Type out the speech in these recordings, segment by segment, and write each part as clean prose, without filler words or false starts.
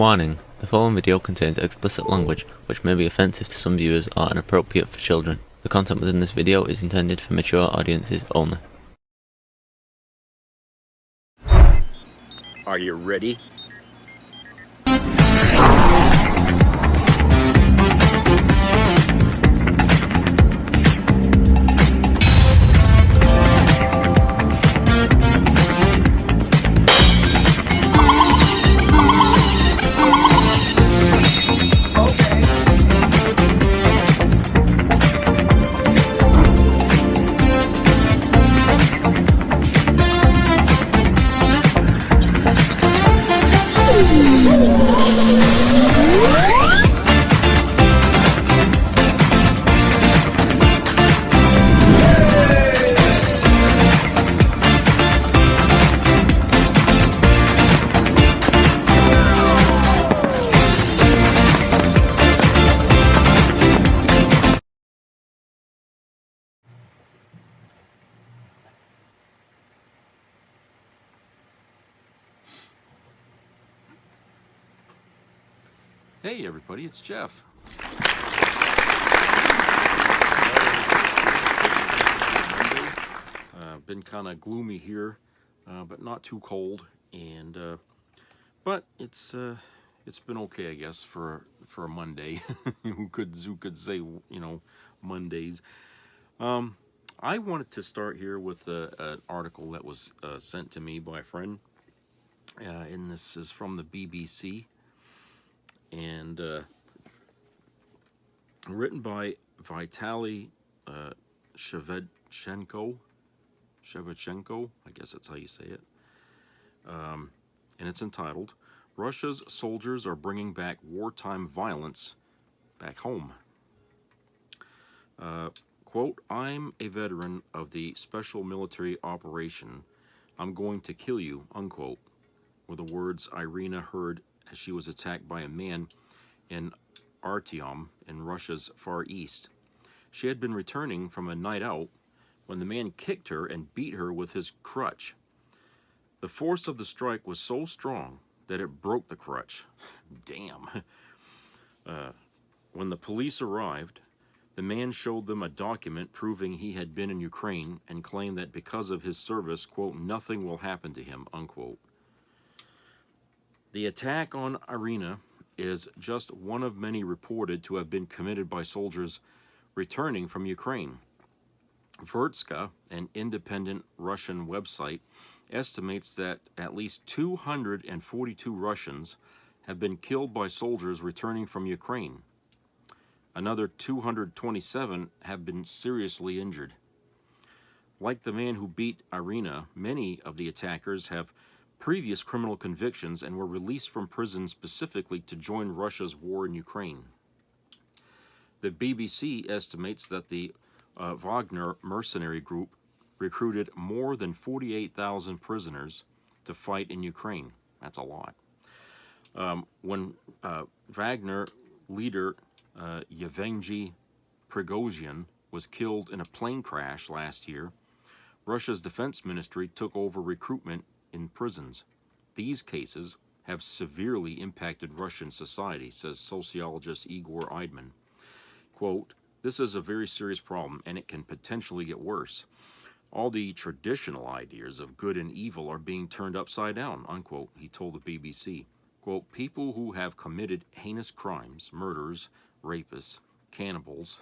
Warning: the following video contains explicit language, which may be offensive to some viewers or inappropriate for children. The content within this video is intended for mature audiences only. Are you ready? Hey everybody, it's Jeff. Been kind of gloomy here, but not too cold, and but it's been okay, I guess, for a Monday. who could say, you know, Mondays. I wanted to start here with an article that was sent to me by a friend, and this is from the BBC. And written by Vitaly Shevchenko, I guess that's how you say it. And it's entitled, "Russia's Soldiers Are Bringing Back Wartime Violence Back Home." Quote, "I'm a veteran of the special military operation. I'm going to kill you," unquote, were the words Irina heard as she was attacked by a man in Artyom in Russia's Far East. She had been returning from a night out when the man kicked her and beat her with his crutch. The force of the strike was so strong that it broke the crutch. Damn. When the police arrived, the man showed them a document proving he had been in Ukraine and claimed that because of his service, quote, "nothing will happen to him," unquote. The attack on Irina is just one of many reported to have been committed by soldiers returning from Ukraine. Vertska, an independent Russian website, estimates that at least 242 Russians have been killed by soldiers returning from Ukraine. Another 227 have been seriously injured. Like the man who beat Irina, many of the attackers have previous criminal convictions and were released from prison specifically to join Russia's war in Ukraine. The BBC estimates that the Wagner mercenary group recruited more than 48,000 prisoners to fight in Ukraine. That's a lot. When Wagner leader Yevgeny Prigozhin was killed in a plane crash last year, Russia's defense ministry took over recruitment in prisons. These cases have severely impacted Russian society, says sociologist Igor Eidman. Quote, "This is a very serious problem, and it can potentially get worse. All the traditional ideas of good and evil are being turned upside down," unquote, he told the BBC. Quote, "People who have committed heinous crimes, murders, rapists, cannibals,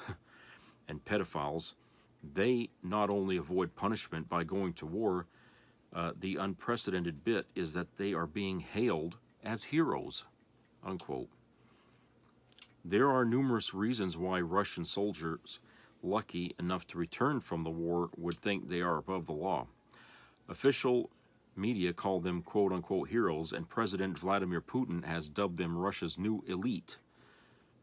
and pedophiles, they not only avoid punishment by going to war, the unprecedented bit is that they are being hailed as heroes," unquote. There are numerous reasons why Russian soldiers lucky enough to return from the war would think they are above the law. Official media call them quote-unquote heroes, and President Vladimir Putin has dubbed them Russia's new elite.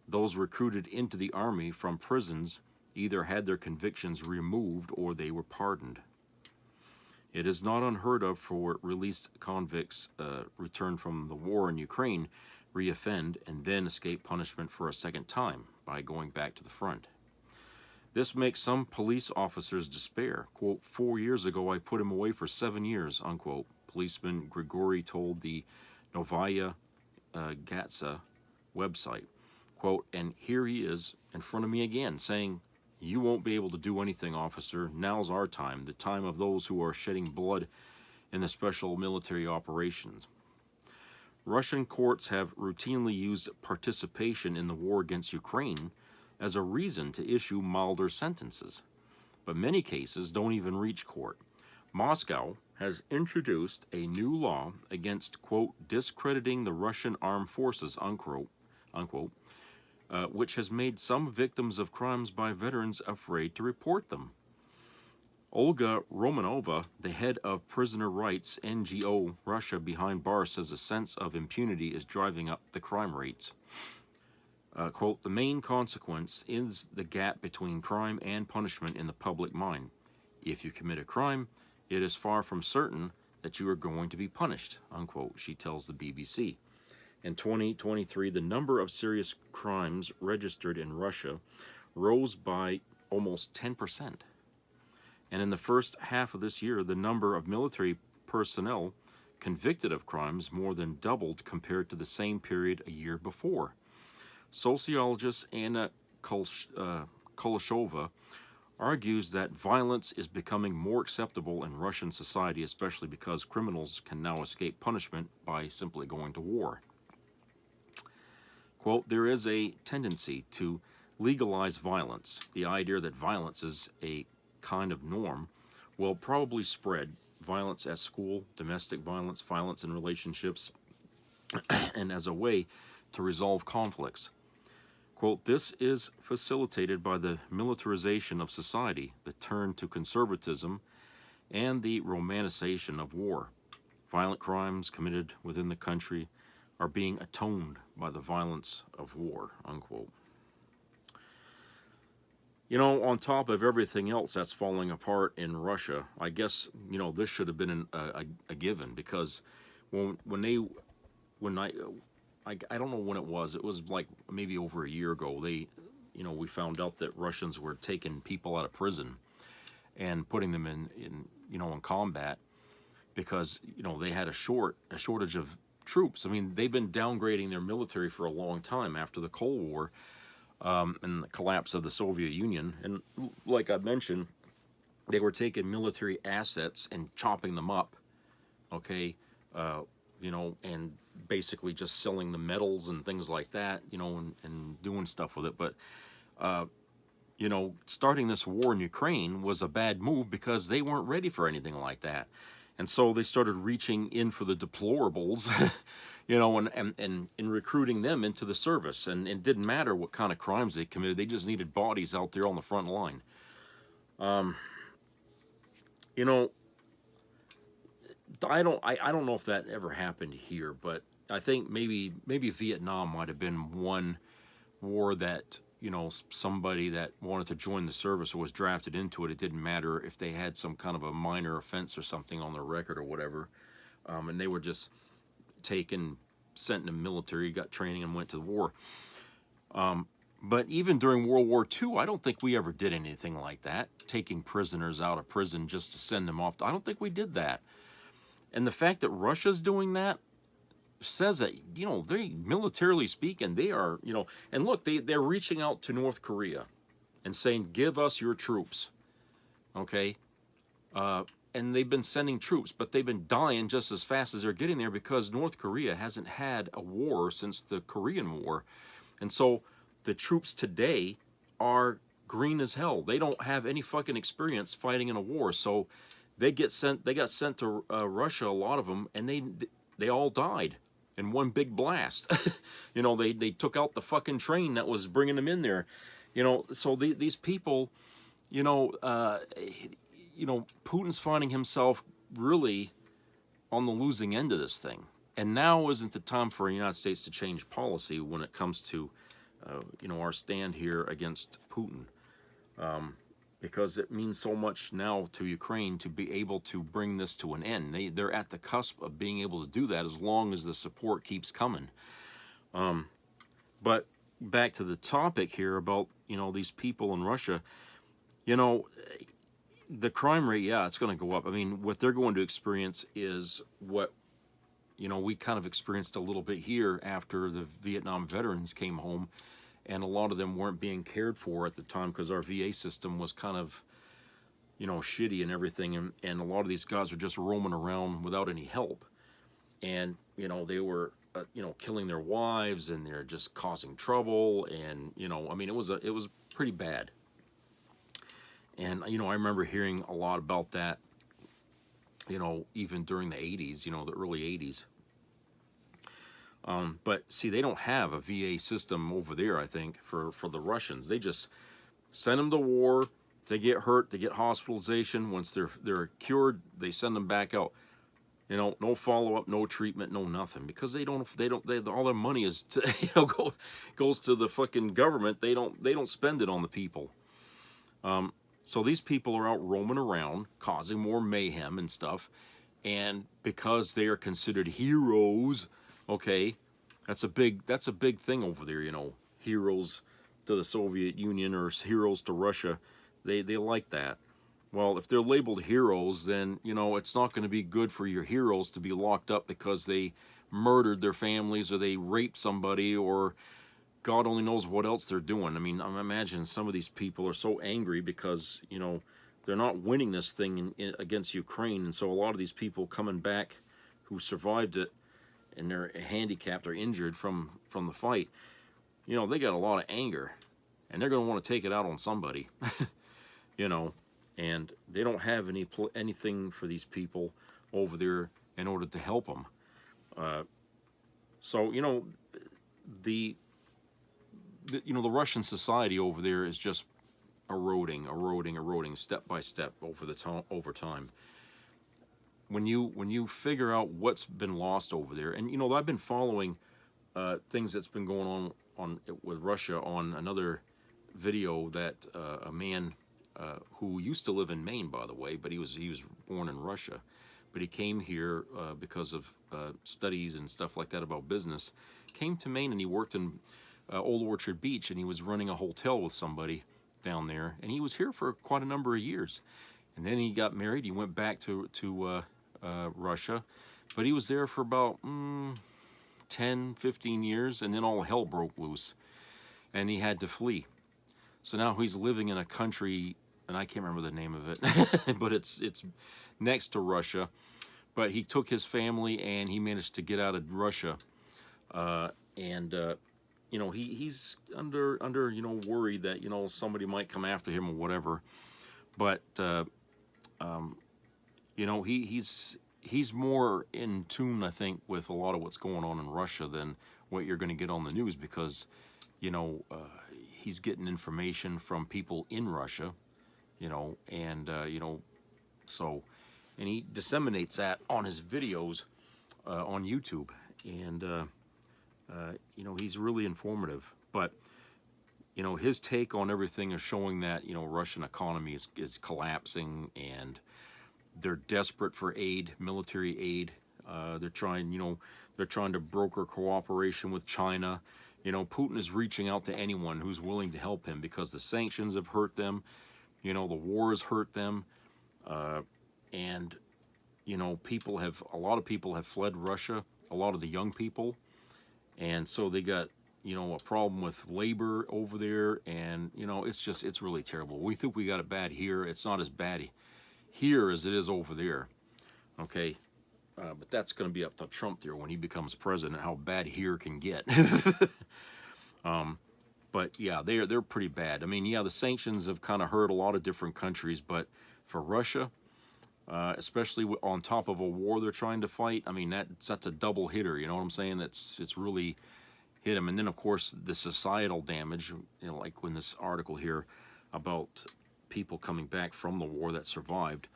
Those recruited into the army from prisons either had their convictions removed or they were pardoned. It is not unheard of for released convicts returned from the war in Ukraine, reoffend, and then escape punishment for a second time by going back to the front. This makes some police officers despair. Quote, 4 years ago I put him away for 7 years, unquote. Policeman Grigory told the Novaya Gatsa website. Quote, and here he is in front of me again saying, "You won't be able to do anything, officer. Now's our time, the time of those who are shedding blood in the special military operations." Russian courts have routinely used participation in the war against Ukraine as a reason to issue milder sentences, but many cases don't even reach court. Moscow has introduced a new law against, quote, discrediting the Russian armed forces, unquote, which has made some victims of crimes by veterans afraid to report them. Olga Romanova, the head of Prisoner Rights NGO Russia Behind Bars, says a sense of impunity is driving up the crime rates. Quote, the main consequence is the gap between crime and punishment in the public mind. If you commit a crime, it is far from certain that you are going to be punished, unquote, she tells the BBC. In 2023, the number of serious crimes registered in Russia rose by almost 10%. And in the first half of this year, the number of military personnel convicted of crimes more than doubled compared to the same period a year before. Sociologist Anna Kuleshova argues that violence is becoming more acceptable in Russian society, especially because criminals can now escape punishment by simply going to war. Quote, there is a tendency to legalize violence. The idea that violence is a kind of norm will probably spread. Violence at school, domestic violence, violence in relationships, and as a way to resolve conflicts. Quote, this is facilitated by the militarization of society, the turn to conservatism, and the romanticization of war. Violent crimes committed within the country are being atoned by the violence of war, unquote. You know, on top of everything else that's falling apart in Russia, I guess, you know, this should have been a given, because when I don't know when it was like maybe over a year ago, we found out that Russians were taking people out of prison and putting them in combat because, they had a shortage of troops. I mean, they've been downgrading their military for a long time after the Cold War and the collapse of the Soviet Union. And like I mentioned, they were taking military assets and chopping them up, and basically just selling the metals and things like that, and doing stuff with it. But, starting this war in Ukraine was a bad move because they weren't ready for anything like that. And so they started reaching in for the deplorables, and recruiting them into the service. And it didn't matter what kind of crimes they committed. They just needed bodies out there on the front line. I don't know if that ever happened here, but I think maybe Vietnam might have been one war that, somebody that wanted to join the service or was drafted into it, it didn't matter if they had some kind of a minor offense or something on their record or whatever, and they were just sent in the military, got training, and went to the war. But even during World War II, I don't think we ever did anything like that, taking prisoners out of prison just to send them off. I don't think we did that. And the fact that Russia's doing that says that, they, militarily speaking, they are, and look, they're reaching out to North Korea and saying, give us your troops, okay? And they've been sending troops, but they've been dying just as fast as they're getting there because North Korea hasn't had a war since the Korean War. And so the troops today are green as hell. They don't have any fucking experience fighting in a war. So they got sent to Russia, a lot of them, and they all died in one big blast. They took out the fucking train that was bringing them in there. So these people, Putin's finding himself really on the losing end of this thing. And now isn't the time for the United States to change policy when it comes to, our stand here against Putin. Because it means so much now to Ukraine to be able to bring this to an end. They're at the cusp of being able to do that as long as the support keeps coming. But back to the topic here about, these people in Russia, the crime rate, yeah, it's going to go up. I mean, what they're going to experience is what you know, we kind of experienced a little bit here after the Vietnam veterans came home, and a lot of them weren't being cared for at the time because our VA system was kind of, you know, shitty and everything, and a lot of these guys were just roaming around without any help, and you know, they were you know, killing their wives, and they're just causing trouble, and you know, I mean, it was pretty bad. And you know, I remember hearing a lot about that, you know, even during the 80s, you know, the early 80s. But see, they don't have a VA system over there, I think, for the Russians. They just send them to war. They get hurt, they get hospitalization. Once they're cured, they send them back out. You know, no follow-up, no treatment, no nothing, because they all their money is to, you know, goes to the fucking government. They don't spend it on the people. So these people are out roaming around, causing more mayhem and stuff, and because they are considered heroes, okay, that's a big thing over there, you know, heroes to the Soviet Union or heroes to Russia. They like that. Well, if they're labeled heroes, then, you know, it's not going to be good for your heroes to be locked up because they murdered their families or they raped somebody or God only knows what else they're doing. I mean, I imagine some of these people are so angry because, you know, they're not winning this thing against Ukraine. And so a lot of these people coming back who survived it and they're handicapped or injured from the fight, you know, they got a lot of anger and they're going to want to take it out on somebody, you know. And they don't have anything for these people over there in order to help them. So you know, the Russian society over there is just eroding step by step over time. When you figure out what's been lost over there, and you know, I've been following things that's been going on with Russia on another video that a man. Who used to live in Maine, by the way, but he was born in Russia, but he came here because of studies and stuff like that about business. Came to Maine and he worked in Old Orchard Beach, and he was running a hotel with somebody down there, and he was here for quite a number of years. And then he got married. He went back to Russia, but he was there for about 10, 15 years, and then all hell broke loose, and he had to flee. So now he's living in a country, and I can't remember the name of it, but it's next to Russia. But he took his family and he managed to get out of Russia, and you know, he's under you know, worried that, you know, somebody might come after him or whatever. But you know, he's more in tune, I think, with a lot of what's going on in Russia than what you're going to get on the news, because you know, he's getting information from people in Russia, you know, and you know, so, and he disseminates that on his videos on YouTube, and you know, he's really informative. But you know, his take on everything is showing that, you know, Russian economy is collapsing, and they're desperate for aid, military aid. They're trying to broker cooperation with China. You know, Putin is reaching out to anyone who's willing to help him because the sanctions have hurt them. You know, the war has hurt them. And, you know, a lot of people have fled Russia, a lot of the young people. And so they got, you know, a problem with labor over there. And, you know, it's really terrible. We think we got it bad here. It's not as bad here as it is over there. Okay. But that's going to be up to Trump there when he becomes president, how bad here can get. But yeah, they're pretty bad. I mean, yeah, the sanctions have kind of hurt a lot of different countries, but for Russia, especially on top of a war they're trying to fight, I mean, that's a double hitter. You know what I'm saying? It's really hit them. And then of course the societal damage, you know, like when this article here about people coming back from the war that survived.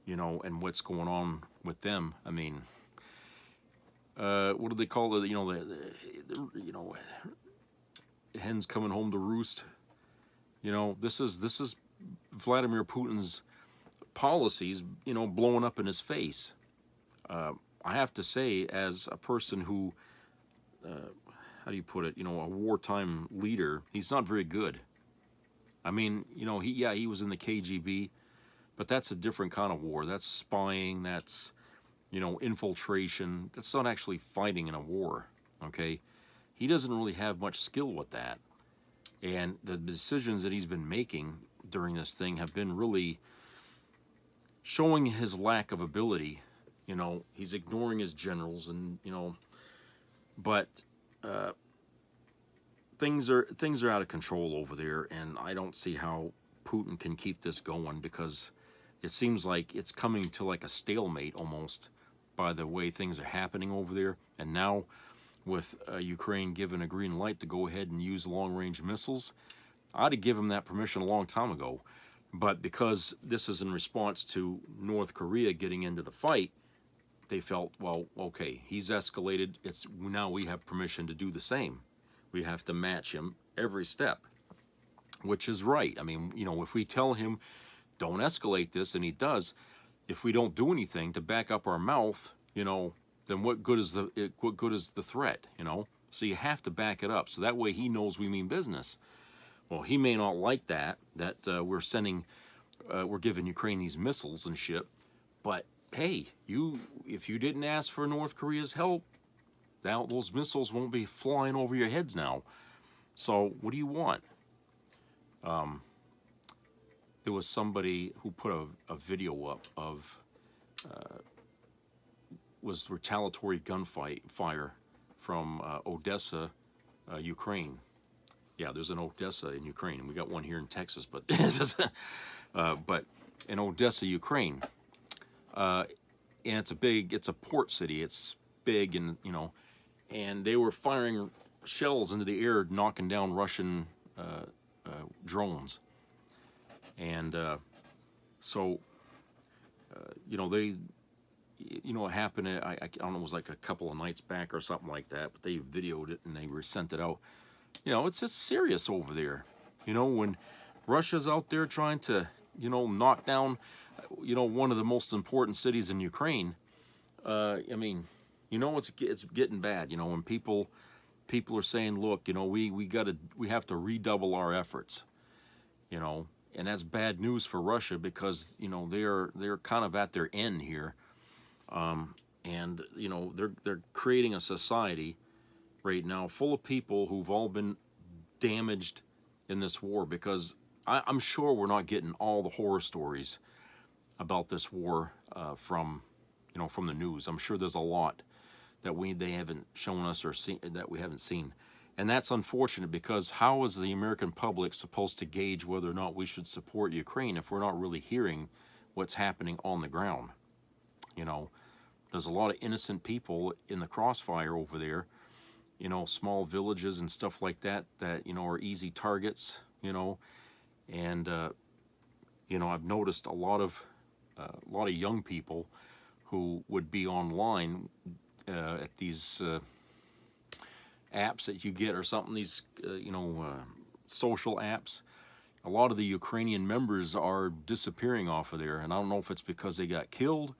You know, and what's going on with them. I mean, what do they call it? You know, you know, hens coming home to roost. You know, this is Vladimir Putin's policies, you know, blowing up in his face. I have to say, as a person who, how do you put it? You know, a wartime leader, he's not very good. I mean, you know, he was in the KGB. But that's a different kind of war. That's spying. That's, infiltration. That's not actually fighting in a war, okay? He doesn't really have much skill with that. And the decisions that he's been making during this thing have been really showing his lack of ability. He's ignoring his generals, and but things are out of control over there, and I don't see how Putin can keep this going, because it seems like it's coming to like a stalemate almost by the way things are happening over there. And now with Ukraine given a green light to go ahead and use long-range missiles, I'd have given him that permission a long time ago. But because this is in response to North Korea getting into the fight, they felt, well, okay, he's escalated. Now we have permission to do the same. We have to match him every step, which is right. I mean, if we tell him, don't escalate this, and he does, if we don't do anything to back up our mouth, then what good is the threat, So you have to back it up, so that way he knows we mean business. Well, he may not like that we're giving Ukraine these missiles and shit, but hey, if you didn't ask for North Korea's help, now those missiles won't be flying over your heads now. So what do you want? There was somebody who put a video up of was retaliatory gunfire from Odessa, Ukraine. Yeah, there's an Odessa in Ukraine, and we got one here in Texas, but but in Odessa, Ukraine, and it's a port city. It's big, and and they were firing shells into the air, knocking down Russian drones, and so they. It happened. I don't know. It was like a couple of nights back or something like that. But they videoed it and they sent it out. It's serious over there. When Russia's out there trying to, knock down, one of the most important cities in Ukraine. It's getting bad. When people are saying, look, we have to redouble our efforts. And that's bad news for Russia, because they're kind of at their end here. And they're creating a society right now full of people who've all been damaged in this war, because I'm sure we're not getting all the horror stories about this war from the news. I'm sure there's a lot that they haven't shown us or seen, that we haven't seen. And that's unfortunate, because how is the American public supposed to gauge whether or not we should support Ukraine if we're not really hearing what's happening on the ground? There's a lot of innocent people in the crossfire over there, small villages and stuff like that are easy targets, and I've noticed a lot of young people who would be online at these apps that you get or something, these social apps. A lot of the Ukrainian members are disappearing off of there, and I don't know if it's because they got killed,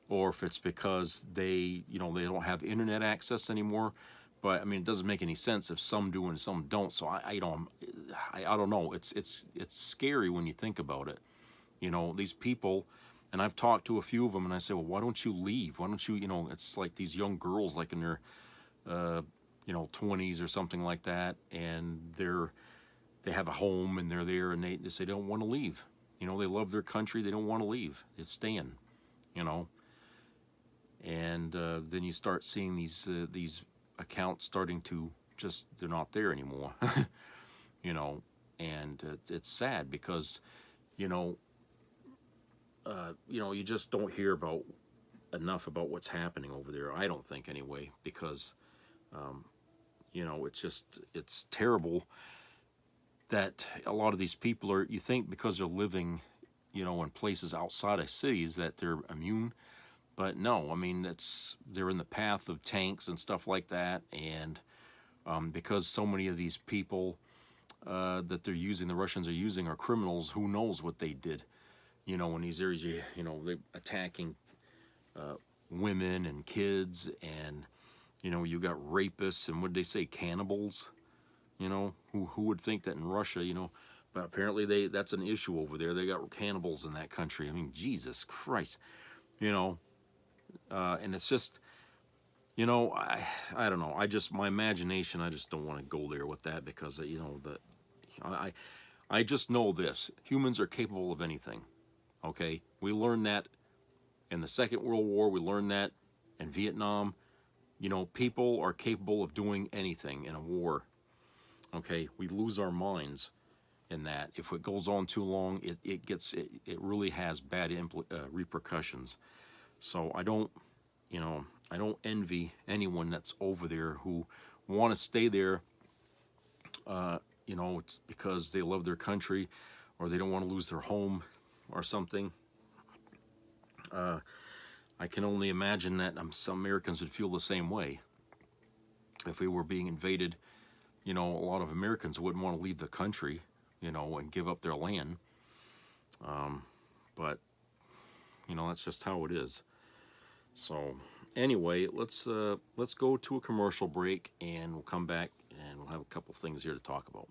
or if it's because they don't have internet access anymore. But I mean, it doesn't make any sense if some do and some don't. So I don't know. It's scary when you think about it. These people, and I've talked to a few of them, and I say, well, why don't you leave? Why don't you? It's like these young girls, like in their 20s or something like that, and they have a home and they're there, and they say they don't want to leave. They love their country. They don't want to leave. It's staying. And then you start seeing these accounts starting to they're not there anymore. And it's sad, because you just don't hear enough about what's happening over there. I don't think, anyway, because it's terrible that a lot of these people you think because they're living in places outside of cities that they're immune. But no, I mean, they're in the path of tanks and stuff like that, and because so many of these people that the Russians are using, are criminals. Who knows what they did, in these areas? They're attacking women and kids, and you got rapists, and what did they say, cannibals? Who would think that in Russia? But apparently that's an issue over there. They got cannibals in that country. I mean, Jesus Christ, And it's just, you know, I don't know. My imagination, I just don't want to go there with that because, you know, I just know this. Humans are capable of anything, okay? We learned that in the Second World War. We learned that in Vietnam. You know, people are capable of doing anything in a war, okay? We lose our minds in that. If it goes on too long, it really has bad repercussions. So I don't envy anyone that's over there who want to stay there. You know, it's because they love their country or they don't want to lose their home or something. I can only imagine that some Americans would feel the same way. If we were being invaded, you know, a lot of Americans wouldn't want to leave the country, you know, and give up their land. But, you know, that's just how it is. So anyway, let's go to a commercial break, and we'll come back and we'll have a couple things here to talk about.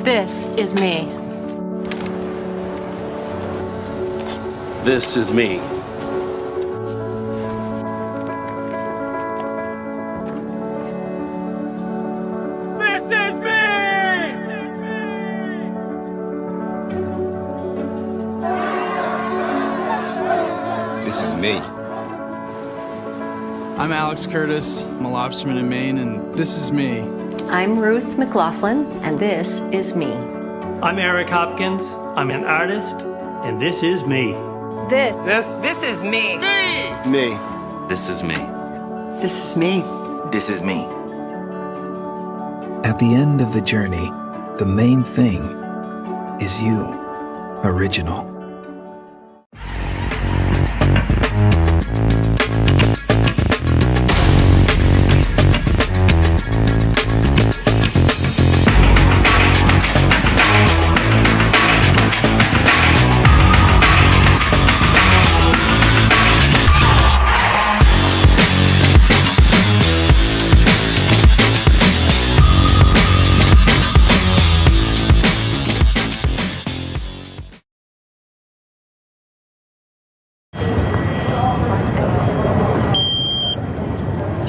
This is me. This is me. This is me! This is me. I'm Alex Curtis. I'm a lobsterman in Maine, and this is me. I'm Ruth McLaughlin, and this is me. I'm Eric Hopkins. I'm an artist, and this is me. This is me. Me. This is me. This is me. This is me. At the end of the journey, the main thing is you, original.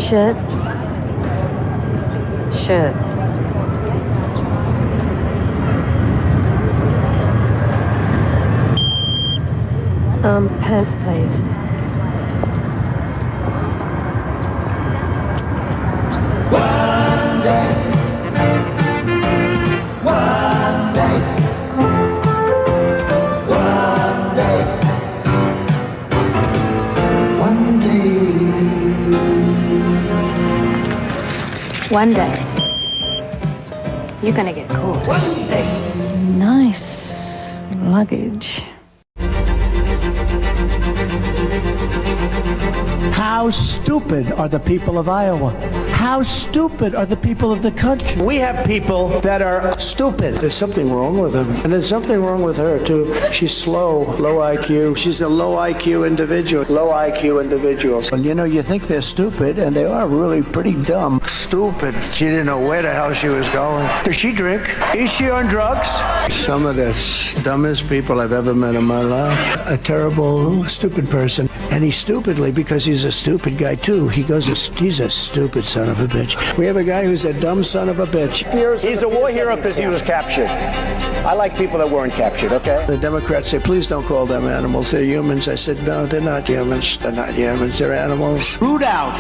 Should. Pants, please. One day, you're gonna get caught. One day. Nice luggage. How stupid are the people of Iowa? How stupid are the people of the country? We have people that are stupid. There's something wrong with them. And there's something wrong with her, too. She's slow, low IQ. She's a low IQ individual. Low IQ individuals. Well, you know, you think they're stupid, and they are really pretty dumb. Stupid. She didn't know where the hell she was going. Does she drink? Is she on drugs? Some of the dumbest people I've ever met in my life. A terrible, stupid person. And he's stupidly, because he's a stupid guy, too. He's a stupid son of a bitch. We have a guy who's a dumb son of a bitch. He's a war hero because he was captured. I like people that weren't captured, okay? The Democrats say, please don't call them animals. They're humans. I said, no, they're not humans. They're not humans. They're animals. Root out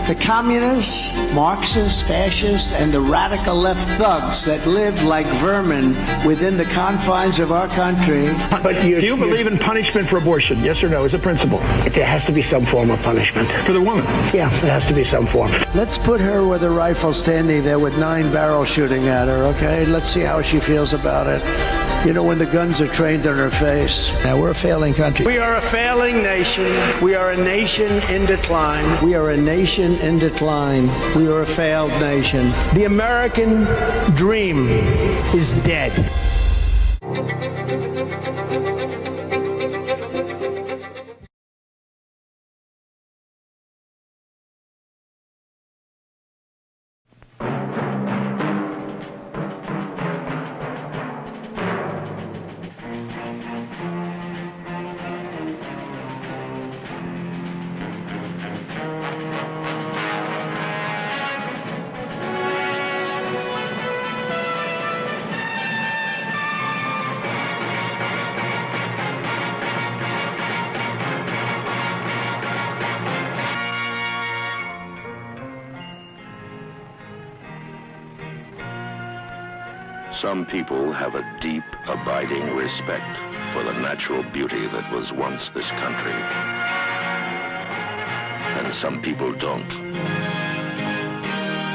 the communists, Marxists, fascists, and the radical left thugs that live like vermin within the confines of our country. But do you believe in punishment for abortion? Yes or no, as a principle? There has to be some form of punishment. For the woman? Yeah, there has to be some form. Let's put her with a rifle standing there with 9 barrels shooting at her, okay? Let's see how she feels about it. You know, when the guns are trained on her face. Now, we're a failing country. We are a failing nation. We are a nation in decline. We are a nation in decline. We are a failed nation. The American dream is dead. Some people have a deep, abiding respect for the natural beauty that was once this country. And some people don't.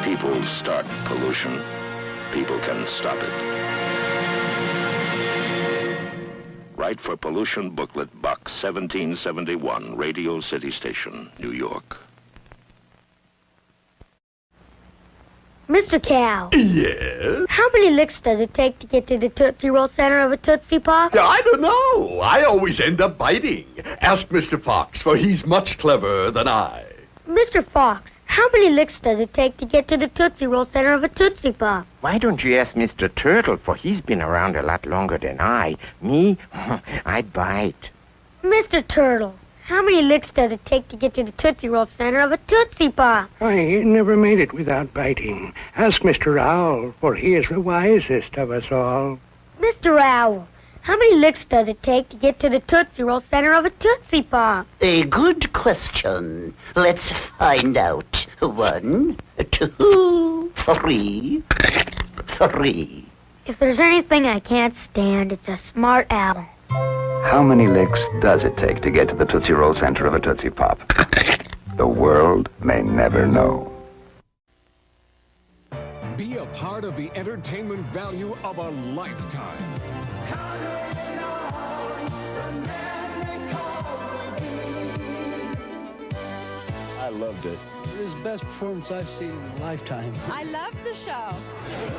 People start pollution. People can stop it. Write for Pollution Booklet, Box 1771, Radio City Station, New York. Mr. Cow. Yes? How many licks does it take to get to the Tootsie Roll center of a Tootsie Pop? I don't know. I always end up biting. Ask Mr. Fox, for he's much cleverer than I. Mr. Fox, how many licks does it take to get to the Tootsie Roll center of a Tootsie Pop? Why don't you ask Mr. Turtle, for he's been around a lot longer than I. Me? I bite. Mr. Turtle, how many licks does it take to get to the Tootsie Roll center of a Tootsie Pop? I never made it without biting. Ask Mr. Owl, for he is the wisest of us all. Mr. Owl, how many licks does it take to get to the Tootsie Roll center of a Tootsie Pop? A good question. Let's find out. 1, 2, 3. If there's anything I can't stand, it's a smart owl. How many licks does it take to get to the Tootsie Roll center of a Tootsie Pop? The world may never know. Be a part of the entertainment value of a lifetime. I loved it. It was the best performance I've seen in a lifetime. I loved the show.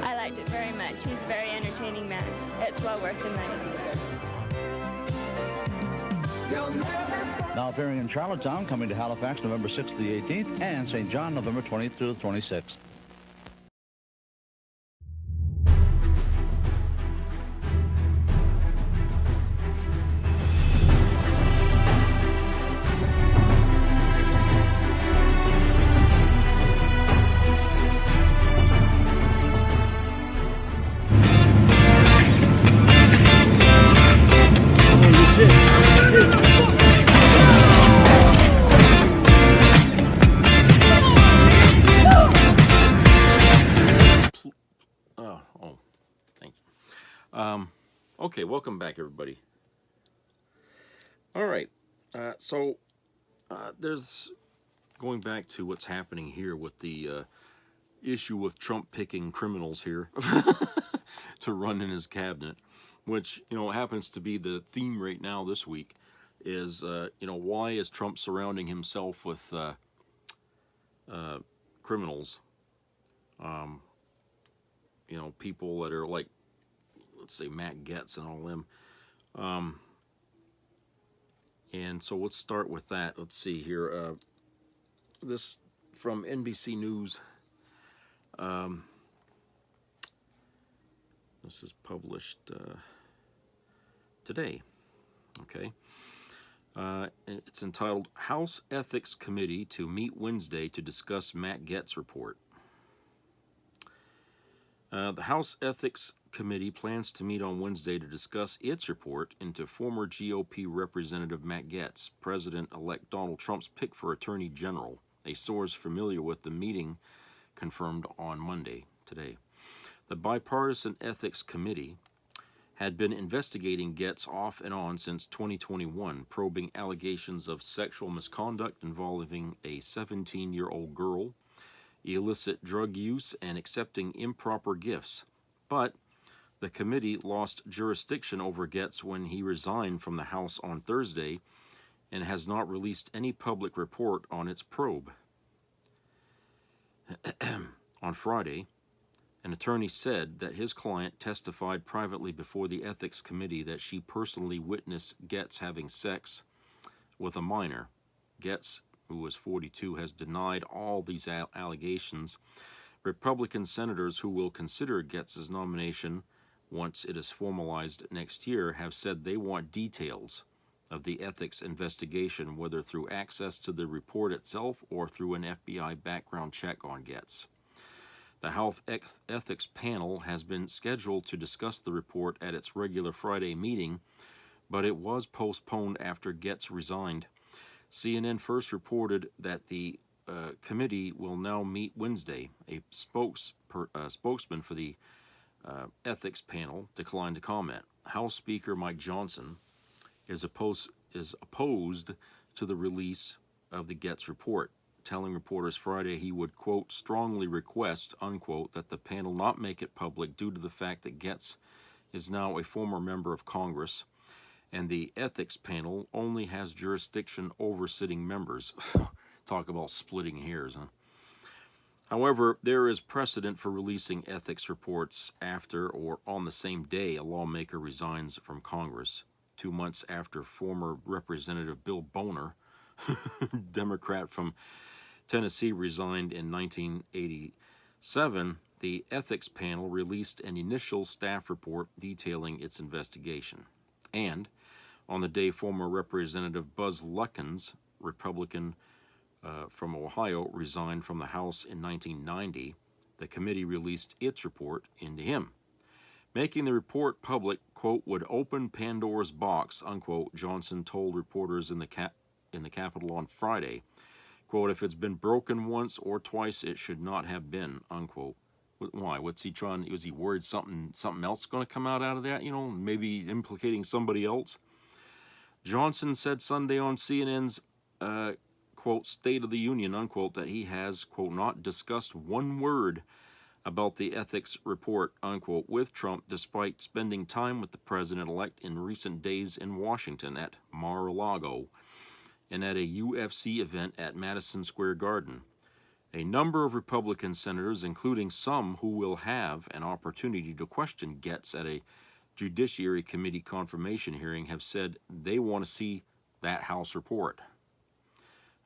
I liked it very much. He's a very entertaining man. It's well worth the money. Now appearing in Charlottetown, coming to Halifax November 6th to the 18th, and St. John November 20th through the 26th. Okay, welcome back, everybody. All right, so there's going back to what's happening here with the issue with Trump picking criminals here to run in his cabinet, which, you know, happens to be the theme right now this week is, you know, why is Trump surrounding himself with criminals? You know, people that are like, let's say Matt Gaetz and all them. And so let's start with that. Let's see here. This from NBC News. This is published today. Okay. It's entitled House Ethics Committee to Meet Wednesday to Discuss Matt Gaetz Report. The House Ethics Committee plans to meet on Wednesday to discuss its report into former GOP Representative Matt Gaetz, President-elect Donald Trump's pick for Attorney General. A source familiar with the meeting confirmed on Monday, today. The Bipartisan Ethics Committee had been investigating Gaetz off and on since 2021, probing allegations of sexual misconduct involving a 17-year-old girl, illicit drug use, and accepting improper gifts. But the committee lost jurisdiction over Gaetz when he resigned from the House on Thursday and has not released any public report on its probe. On Friday, an attorney said that his client testified privately before the ethics committee that she personally witnessed Getz having sex with a minor. Getz, who was 42, has denied all these allegations. Republican senators who will consider Getz's nomination once it is formalized next year have said they want details of the ethics investigation, whether through access to the report itself or through an FBI background check on Getz. The House Ethics Panel has been scheduled to discuss the report at its regular Friday meeting, but it was postponed after Getz resigned. CNN first reported that the committee will now meet Wednesday. A spokesman for the ethics panel declined to comment. House Speaker Mike Johnson is opposed to the release of the Getz report, telling reporters Friday he would, quote, strongly request, unquote, that the panel not make it public due to the fact that Getz is now a former member of Congress, and the ethics panel only has jurisdiction over sitting members. Talk about splitting hairs, huh? However, there is precedent for releasing ethics reports after or on the same day a lawmaker resigns from Congress. 2 months after former Representative Bill Boner, Democrat from Tennessee, resigned in 1987, the ethics panel released an initial staff report detailing its investigation. And on the day former Representative Buzz Luckins, Republican from Ohio, resigned from the House in 1990, the committee released its report into him. Making the report public, quote, would open Pandora's box, unquote, Johnson told reporters in the Capitol on Friday. Quote, if it's been broken once or twice, it should not have been, unquote. Why? What's he trying? Was he worried something else going to come out of that? You know, maybe implicating somebody else? Johnson said Sunday on CNN's, quote, State of the Union, unquote, that he has, quote, not discussed one word about the ethics report, unquote, with Trump, despite spending time with the president-elect in recent days in Washington at Mar-a-Lago and at a UFC event at Madison Square Garden. A number of Republican senators, including some who will have an opportunity to question Getz at a Judiciary Committee confirmation hearing, have said they want to see that House report.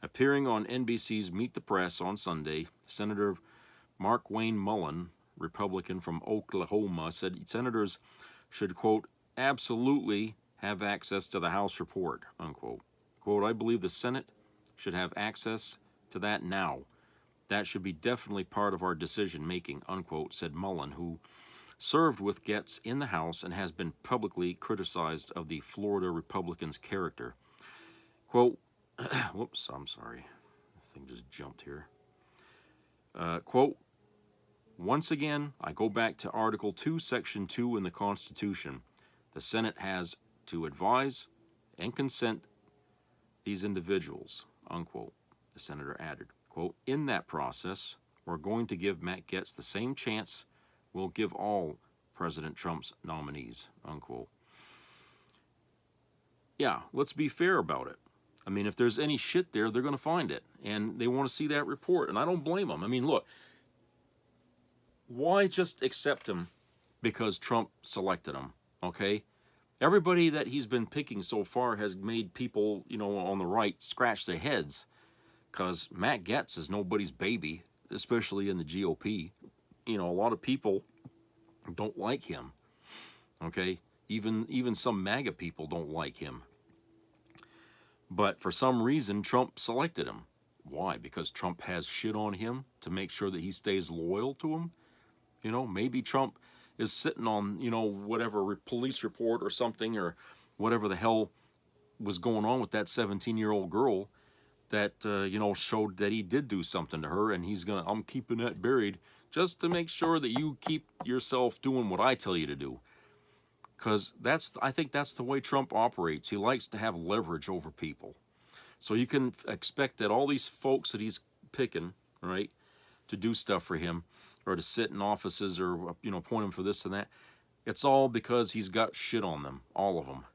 Appearing on NBC's Meet the Press on Sunday, Senator Mark Wayne Mullen, Republican from Oklahoma, said senators should, quote, absolutely have access to the House report, unquote. Quote, I believe the Senate should have access to that now. That should be definitely part of our decision-making, unquote, said Mullen, who served with Getz in the House and has been publicly criticized of the Florida Republicans' character. Quote, whoops, I'm sorry. The thing just jumped here. Quote, once again, I go back to Article 2, Section 2 in the Constitution. The Senate has to advise and consent these individuals, unquote, the senator added. Quote, in that process, we're going to give Matt Getz the same chance we'll give all President Trump's nominees, unquote. Yeah, let's be fair about it. I mean, if there's any shit there, they're going to find it. And they want to see that report. And I don't blame them. I mean, look, why just accept him because Trump selected him, okay? Everybody that he's been picking so far has made people, you know, on the right scratch their heads because Matt Getz is nobody's baby, especially in the GOP. You know, a lot of people don't like him, okay? Even some MAGA people don't like him. But for some reason, Trump selected him. Why? Because Trump has shit on him to make sure that he stays loyal to him? You know, maybe Trump is sitting on, you know, whatever police report or something or whatever the hell was going on with that 17-year-old girl that, you know, showed that he did do something to her, and he's going to, I'm keeping that buried just to make sure that you keep yourself doing what I tell you to do. Because I think that's the way Trump operates. He likes to have leverage over people. So you can expect that all these folks that he's picking, right, to do stuff for him or to sit in offices or, you know, appoint him for this and that, it's all because he's got shit on them, all of them,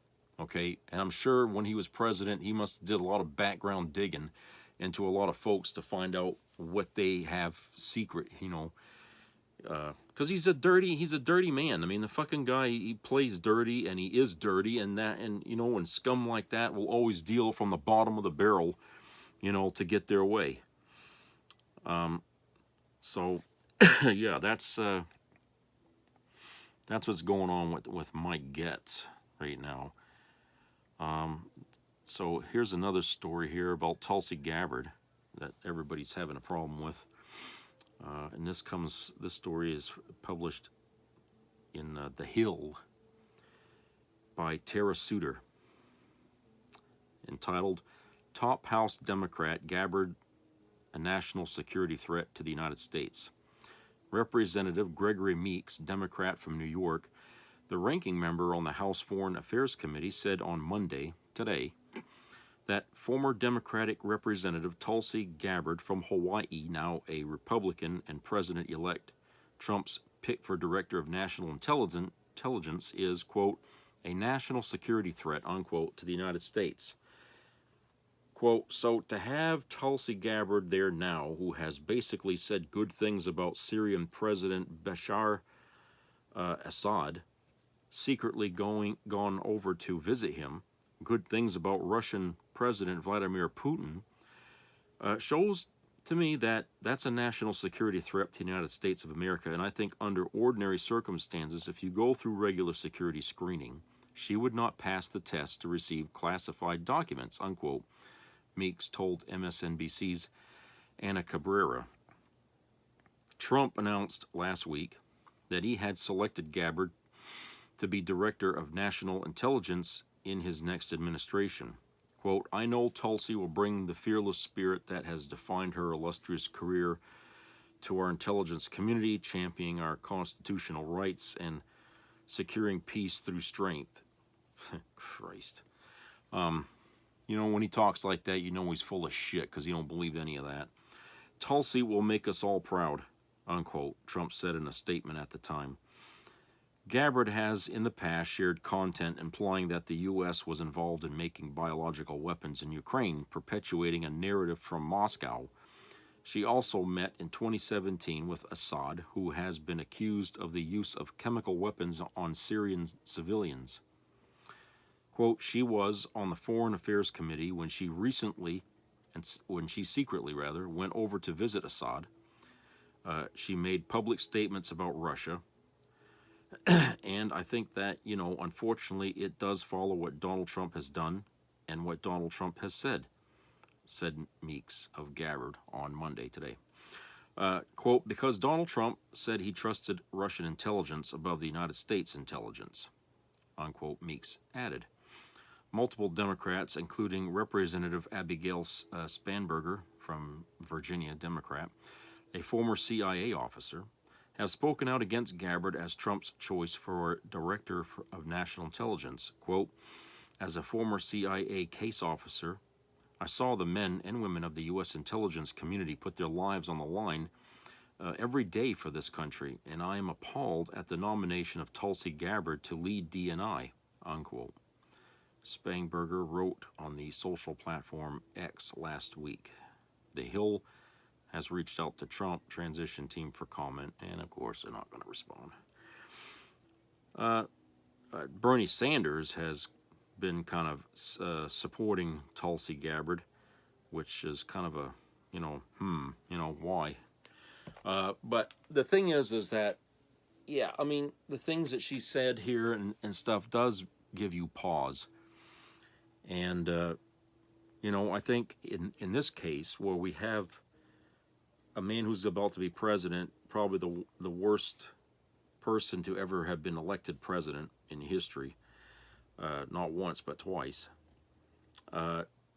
okay? And I'm sure when he was president, he must have did a lot of background digging into a lot of folks to find out what they have secret, you know, because he's a dirty man. I mean, the fucking guy, he plays dirty and he is dirty, and you know, and scum like that will always deal from the bottom of the barrel, you know, to get their way. So yeah, that's what's going on with Mike Getz right now. So here's another story here about Tulsi Gabbard that everybody's having a problem with. And this story is published in The Hill by Tara Suter, entitled Top House Democrat Gabbard, a National Security Threat to the United States. Representative Gregory Meeks, Democrat from New York, the ranking member on the House Foreign Affairs Committee, said on Monday, today, that former Democratic Representative Tulsi Gabbard from Hawaii, now a Republican and President-elect Trump's pick for Director of National Intelligence, is, quote, a national security threat, unquote, to the United States. Quote, so to have Tulsi Gabbard there now, who has basically said good things about Syrian President Bashar Assad, secretly gone over to visit him, good things about Russian President Vladimir Putin, shows to me that that's a national security threat to the United States of America. And I think under ordinary circumstances, if you go through regular security screening, she would not pass the test to receive classified documents, unquote, Meeks told MSNBC's Ana Cabrera. Trump announced last week that he had selected Gabbard to be Director of National Intelligence in his next administration. Quote, I know Tulsi will bring the fearless spirit that has defined her illustrious career to our intelligence community, championing our constitutional rights and securing peace through strength. Christ. You know, when he talks like that, you know he's full of shit because he don't believe any of that. Tulsi will make us all proud, unquote, Trump said in a statement at the time. Gabbard has in the past shared content implying that the U.S. was involved in making biological weapons in Ukraine, perpetuating a narrative from Moscow. She also met in 2017 with Assad, who has been accused of the use of chemical weapons on Syrian civilians. Quote, she was on the Foreign Affairs Committee when she secretly went over to visit Assad. She made public statements about Russia. And I think that, you know, unfortunately, it does follow what Donald Trump has done and what Donald Trump has said Meeks of Gabbard on Monday today. Quote, because Donald Trump said he trusted Russian intelligence above the United States intelligence, unquote, Meeks added. Multiple Democrats, including Representative Abigail Spanberger from Virginia, Democrat, a former CIA officer, have spoken out against Gabbard as Trump's choice for Director of National Intelligence. Quote, as a former CIA case officer, I saw the men and women of the U.S. intelligence community put their lives on the line every day for this country, and I am appalled at the nomination of Tulsi Gabbard to lead DNI, unquote. Spanberger wrote on the social platform X last week. The Hill has reached out to Trump transition team for comment, and of course they're not going to respond. Bernie Sanders has been kind of supporting Tulsi Gabbard, which is kind of a, why? But the thing is that, yeah, I mean, the things that she said here and stuff does give you pause. And, I think in this case where we have a man who's about to be president, probably the worst person to ever have been elected president in history, not once but twice.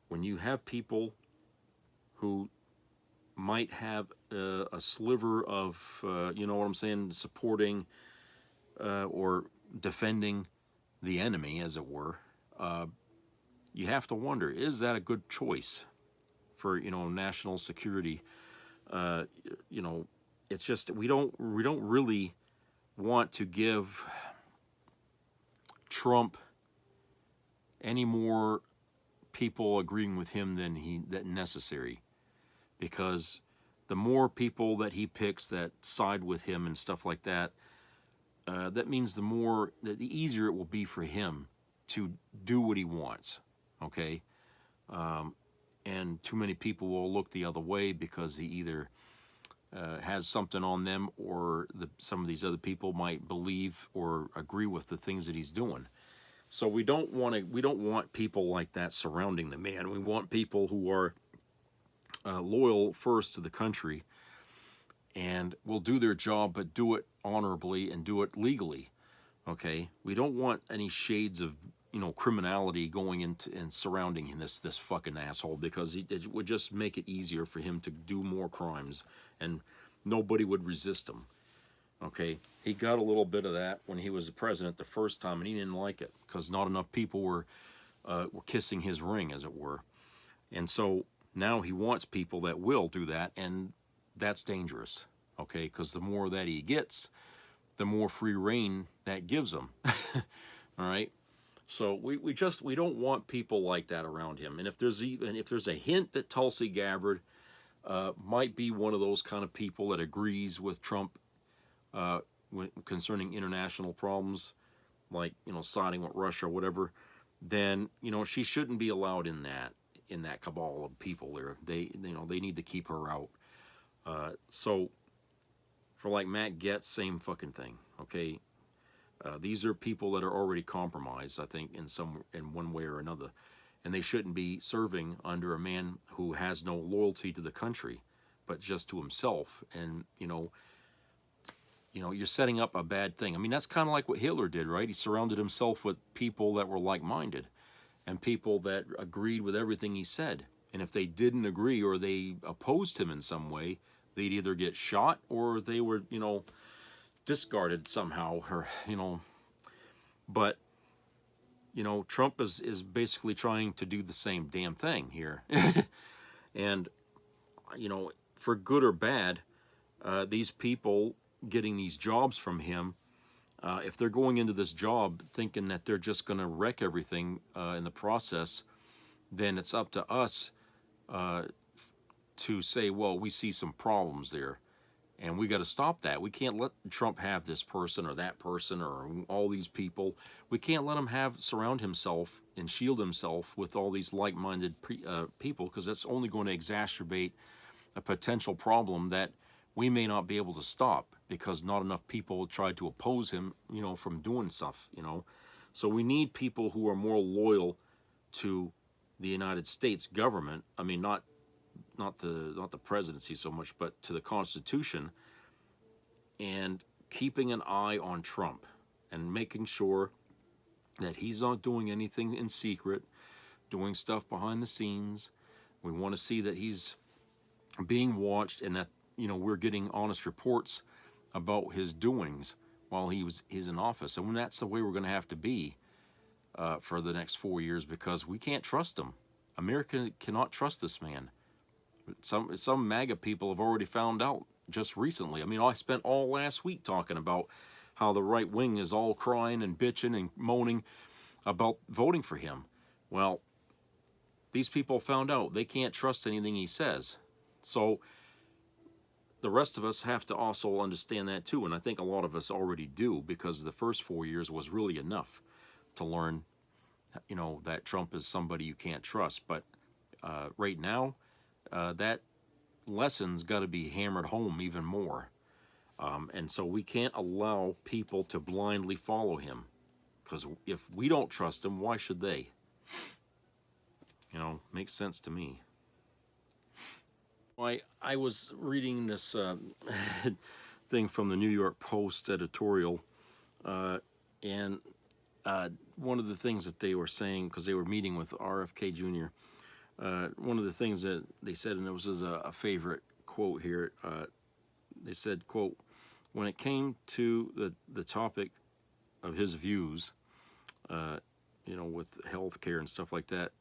When you have people who might have a sliver of, supporting or defending the enemy, as it were, you have to wonder, is that a good choice for, national security? It's just we don't really want to give Trump any more people agreeing with him than necessary, because the more people that he picks that side with him and stuff like that, that means the easier it will be for him to do what he wants, okay? And too many people will look the other way because he either has something on them, or some of these other people might believe or agree with the things that he's doing. So we don't want people like that surrounding the man. We want people who are loyal first to the country and will do their job, but do it honorably and do it legally. Okay, we don't want any shades of criminality going into and surrounding this fucking asshole, because it would just make it easier for him to do more crimes, and nobody would resist him. Okay, he got a little bit of that when he was the president the first time, and he didn't like it because not enough people were kissing his ring, as it were. And so now he wants people that will do that, and that's dangerous. Okay, because the more that he gets, the more free reign that gives him. All right. So we don't want people like that around him. And if there's a hint that Tulsi Gabbard might be one of those kind of people that agrees with Trump concerning international problems, like siding with Russia or whatever, then she shouldn't be allowed in that cabal of people there. They need to keep her out. So for like Matt Gaetz, same fucking thing. Okay. These are people that are already compromised, I think, in one way or another, and they shouldn't be serving under a man who has no loyalty to the country, but just to himself. And you're setting up a bad thing. I mean, that's kind of like what Hitler did, right? He surrounded himself with people that were like-minded and people that agreed with everything he said. And if they didn't agree or they opposed him in some way, they'd either get shot or they were, discarded somehow, or but Trump is basically trying to do the same damn thing here. And for good or bad, these people getting these jobs from him, if they're going into this job thinking that they're just going to wreck everything in the process, then it's up to us to say, well, we see some problems there. And we got to stop that. We can't let Trump have this person or that person or all these people. We can't let him surround himself and shield himself with all these like-minded people, because that's only going to exacerbate a potential problem that we may not be able to stop, because not enough people try to oppose him, from doing stuff, So we need people who are more loyal to the United States government. I mean, not the presidency so much, but to the Constitution, and keeping an eye on Trump and making sure that he's not doing anything in secret, doing stuff behind the scenes. We want to see that he's being watched, and that we're getting honest reports about his doings while he's in office. And that's the way we're going to have to be for the next 4 years, because we can't trust him. America cannot trust this man. Some MAGA people have already found out just recently. I mean, I spent all last week talking about how the right wing is all crying and bitching and moaning about voting for him. Well, these people found out they can't trust anything he says. So the rest of us have to also understand that too, and I think a lot of us already do, because the first 4 years was really enough to learn, that Trump is somebody you can't trust. But right now, that lesson's got to be hammered home even more. And so we can't allow people to blindly follow him, because if we don't trust him, why should they? Makes sense to me. I was reading this thing from the New York Post editorial, and one of the things that they were saying, because they were meeting with RFK Jr., one of the things that they said, and it was a favorite quote here, they said, quote, "When it came to the topic of his views, with health care and stuff like that,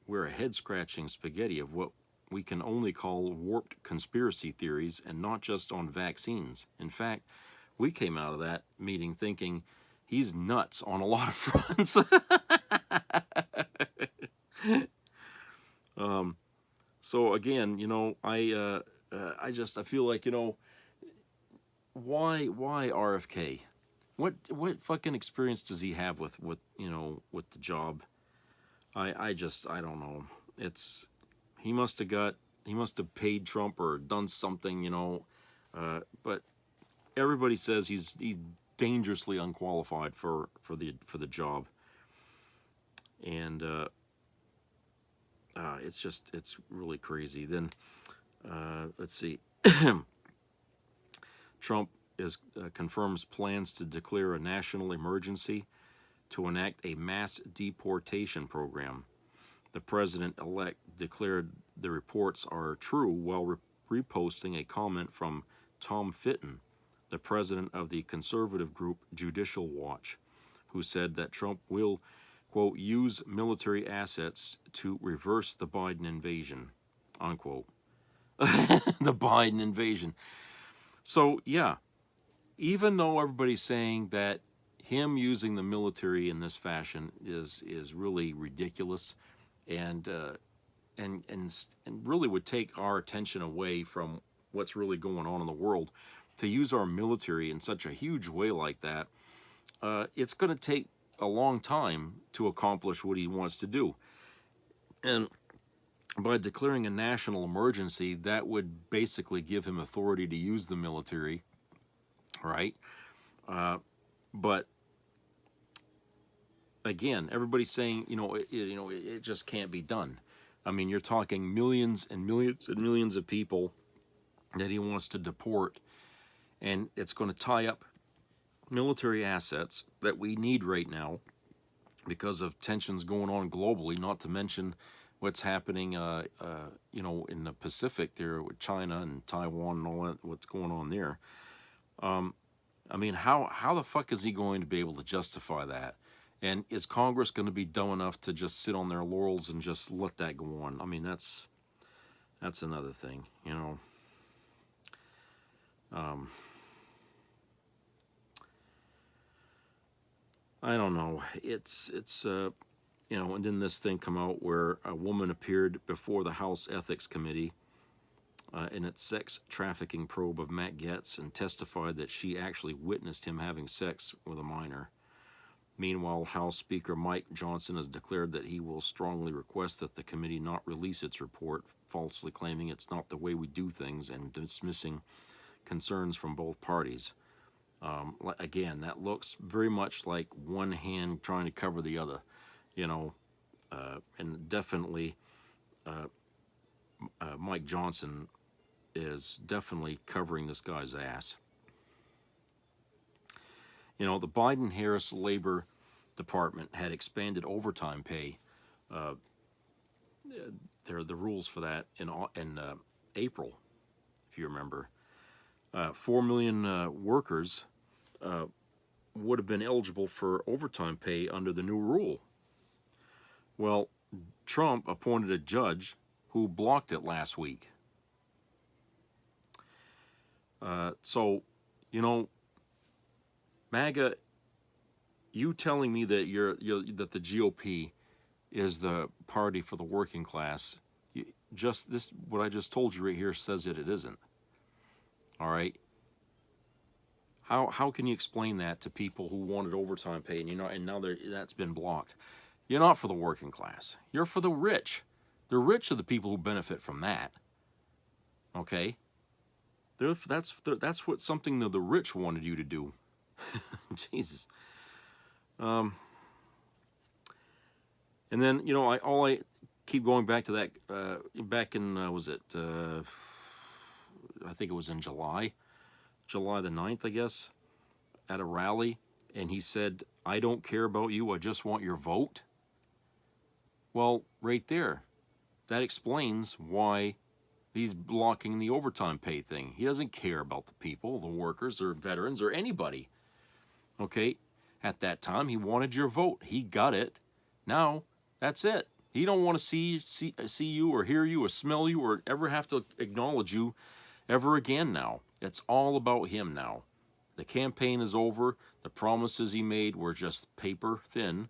we're a head-scratching spaghetti of what we can only call warped conspiracy theories, and not just on vaccines. In fact, we came out of that meeting thinking he's nuts on a lot of fronts." So again, I feel like, you know, why RFK? What fucking experience does he have with you know, with the job? I don't know. He must have paid Trump or done something, you know. But everybody says he's dangerously unqualified for the job. And it's really crazy. Then let's see. Trump confirms plans to declare a national emergency to enact a mass deportation program. The president-elect declared the reports are true while reposting a comment from Tom Fitton, the president of the conservative group Judicial Watch, who said that Trump will, quote, use military assets to reverse the Biden invasion, unquote. The Biden invasion. So, yeah, even though everybody's saying that him using the military in this fashion is really ridiculous and really would take our attention away from what's really going on in the world, to use our military in such a huge way like that, it's going to take a long time to accomplish what he wants to do. And by declaring a national emergency, that would basically give him authority to use the military, right? But again, everybody's saying, it just can't be done. I mean, you're talking millions and millions and millions of people that he wants to deport, and it's going to tie up military assets that we need right now because of tensions going on globally, not to mention what's happening, in the Pacific there with China and Taiwan and all that, what's going on there. I mean, how the fuck is he going to be able to justify that? And is Congress going to be dumb enough to just sit on their laurels and just let that go on? I mean, that's another thing, you know. I don't know. It's and then this thing come out where a woman appeared before the House Ethics Committee in its sex trafficking probe of Matt Gaetz and testified that she actually witnessed him having sex with a minor. Meanwhile, House Speaker Mike Johnson has declared that he will strongly request that the committee not release its report, falsely claiming it's not the way we do things and dismissing concerns from both parties. Again, that looks very much like one hand trying to cover the other, and definitely Mike Johnson is definitely covering this guy's ass. The Biden-Harris Labor Department had expanded overtime pay. There are the rules for that in April, if you remember. 4 million workers would have been eligible for overtime pay under the new rule. Well, Trump appointed a judge who blocked it last week. MAGA, you telling me that that the GOP is the party for the working class, what I just told you right here says that it isn't. All right. How can you explain that to people who wanted overtime pay and now that's been blocked? You're not for the working class. You're for the rich. The rich are the people who benefit from that. Okay. That's what something that the rich wanted you to do. Jesus. And then I keep going back to that. Back in I think it was in July the 9th, I guess, at a rally, and he said, "I don't care about you. I just want your vote." Well, right there, that explains why he's blocking the overtime pay thing. He doesn't care about the people, the workers, or veterans, or anybody. Okay, at that time, he wanted your vote. He got it. Now, that's it. He don't want to see you or hear you or smell you or ever have to acknowledge you ever again now. It's all about him now. The campaign is over. The promises he made were just paper thin.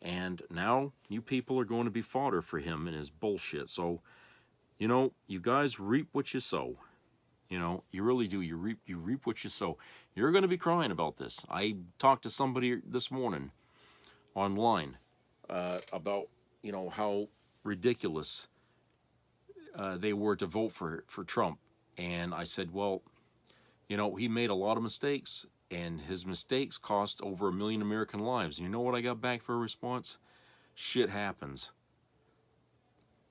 And now you people are going to be fodder for him and his bullshit. So, you know, you guys reap what you sow. You know, you really do. You reap what you sow. You're going to be crying about this. I talked to somebody this morning online about, you know, how ridiculous they were to vote for Trump. And I said, well, you know, he made a lot of mistakes, and his mistakes cost over 1 million American lives. And you know what I got back for a response? Shit happens.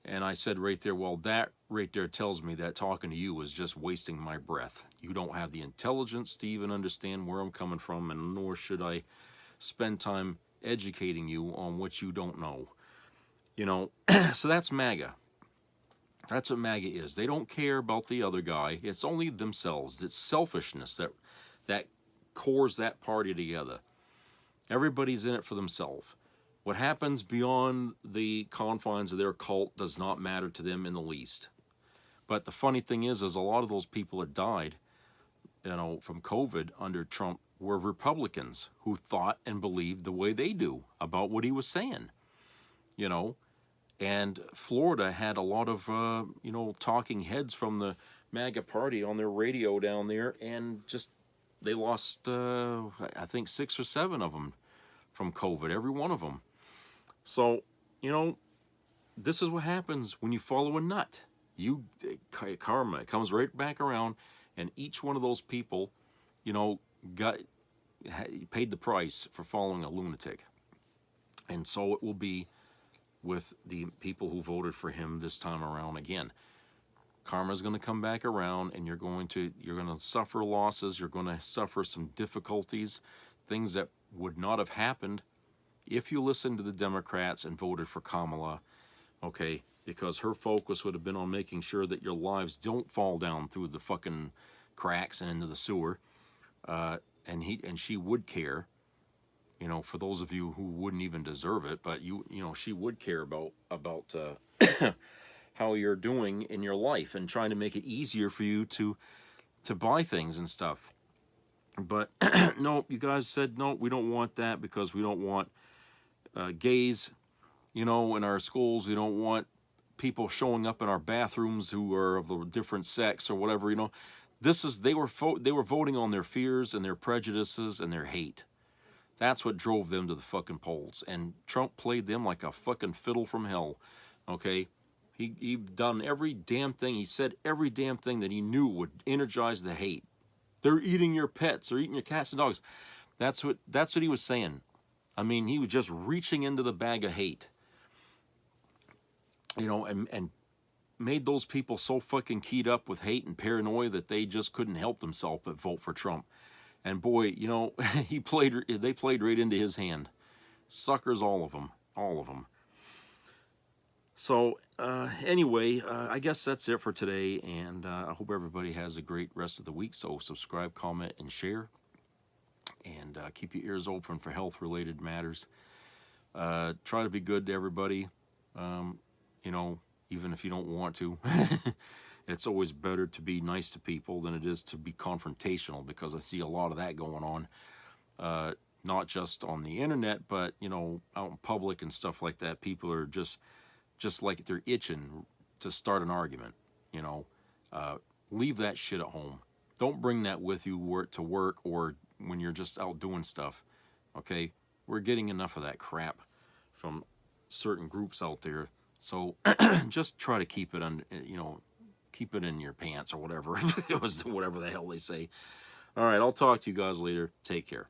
And I said right there, well, that right there tells me that talking to you was just wasting my breath. You don't have the intelligence to even understand where I'm coming from, and nor should I spend time educating you on what you don't know. You know, so that's MAGA. That's what MAGA is. They don't care about the other guy. It's only themselves. It's selfishness that cores that party together. Everybody's in it for themselves. What happens beyond the confines of their cult does not matter to them in the least. But the funny thing is a lot of those people that died, you know, from COVID under Trump were Republicans who thought and believed the way they do about what he was saying, you know. And Florida had a lot of, you know, talking heads from the MAGA party on their radio down there, and just they lost, I think, 6 or 7 of them from COVID, every one of them. So, you know, this is what happens when you follow a nut. Karma comes right back around, and each one of those people, you know, paid the price for following a lunatic. And so it will be with the people who voted for him this time around again. Karma's going to come back around, and you're going to suffer losses. You're going to suffer some difficulties, things that would not have happened if you listened to the Democrats and voted for Kamala, okay? Because her focus would have been on making sure that your lives don't fall down through the fucking cracks and into the sewer. And she would care, you know, for those of you who wouldn't even deserve it, but you know, she would care about how you're doing in your life and trying to make it easier for you to buy things and stuff. But no, you guys said, no, we don't want that because we don't want gays, you know, in our schools. We don't want people showing up in our bathrooms who are of a different sex or whatever, you know. They were voting on their fears and their prejudices and their hate. That's what drove them to the fucking polls. And Trump played them like a fucking fiddle from hell, okay? He done every damn thing. He said every damn thing that he knew would energize the hate. They're eating your pets. They're eating your cats and dogs. That's what he was saying. I mean, he was just reaching into the bag of hate, you know, and made those people so fucking keyed up with hate and paranoia that they just couldn't help themselves but vote for Trump. And boy, you know, they played right into his hand. Suckers, all of them. So anyway, I guess that's it for today, and I hope everybody has a great rest of the week. So subscribe, comment, and share, and keep your ears open for health-related matters. Try to be good to everybody, you know, even if you don't want to. It's always better to be nice to people than it is to be confrontational, because I see a lot of that going on, not just on the internet, but, you know, out in public and stuff like that. People are just like they're itching to start an argument, you know. Leave that shit at home. Don't bring that with you to work or when you're just out doing stuff, okay? We're getting enough of that crap from certain groups out there. So just try to keep it under, you know, keep it in your pants or whatever. It was whatever the hell they say. All right, I'll talk to you guys later. Take care.